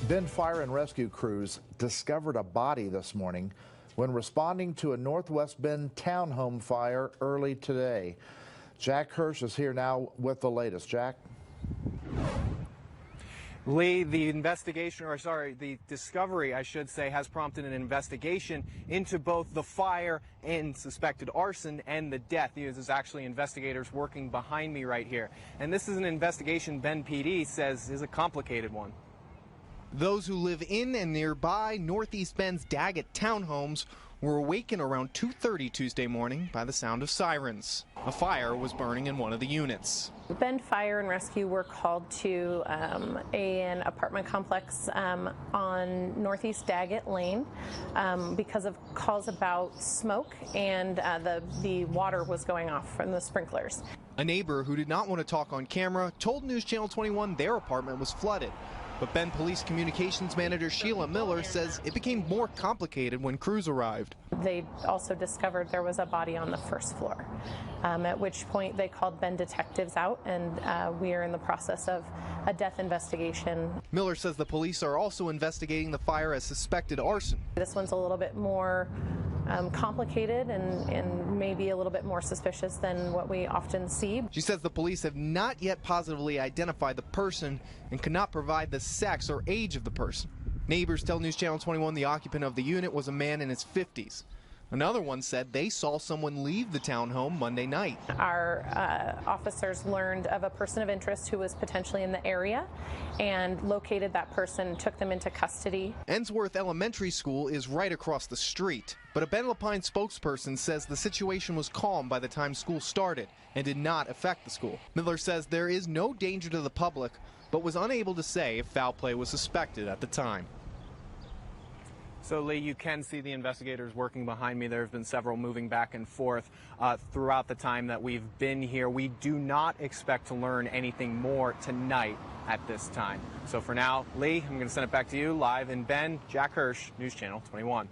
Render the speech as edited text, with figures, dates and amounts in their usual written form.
Bend Fire and Rescue crews discovered a body this morning when responding to a Northwest Bend townhome fire early today. Jack Hirsch is here now with the latest. Jack? Lee, the discovery, I should say, has prompted an investigation into both the fire and suspected arson and the death. There's actually investigators working behind me right here. And this is an investigation Bend PD says is a complicated one. Those who live in and nearby Northeast Bend's Daggett townhomes were awakened around 2:30 Tuesday morning by the sound of sirens. A fire was burning in one of the units. Bend Fire and Rescue were called to an apartment complex on Northeast Daggett Lane because of calls about smoke and the water was going off from the sprinklers. A neighbor who did not want to talk on camera told News Channel 21 their apartment was flooded. But Bend Police Communications Manager Sheila Miller says it became more complicated when crews arrived. They also discovered there was a body on the first floor, at which point they called Bend detectives out, and we are in the process of a death investigation. Miller says the police are also investigating the fire as suspected arson. This one's a little bit more complicated and maybe a little bit more suspicious than what we often see. She says the police have not yet positively identified the person and cannot provide the sex or age of the person. Neighbors tell News Channel 21 the occupant of the unit was a man in his 50s. Another one said they saw someone leave the townhome Monday night. Our officers learned of a person of interest who was potentially in the area and located that person, took them into custody. Ensworth Elementary School is right across the street, but a Ben Lapine spokesperson says the situation was calm by the time school started and did not affect the school. Miller says there is no danger to the public, but was unable to say if foul play was suspected at the time. So, Lee, you can see the investigators working behind me. There have been several moving back and forth throughout the time that we've been here. We do not expect to learn anything more tonight at this time. So for now, Lee, I'm going to send it back to you live in Bend. Jack Hirsch, News Channel 21.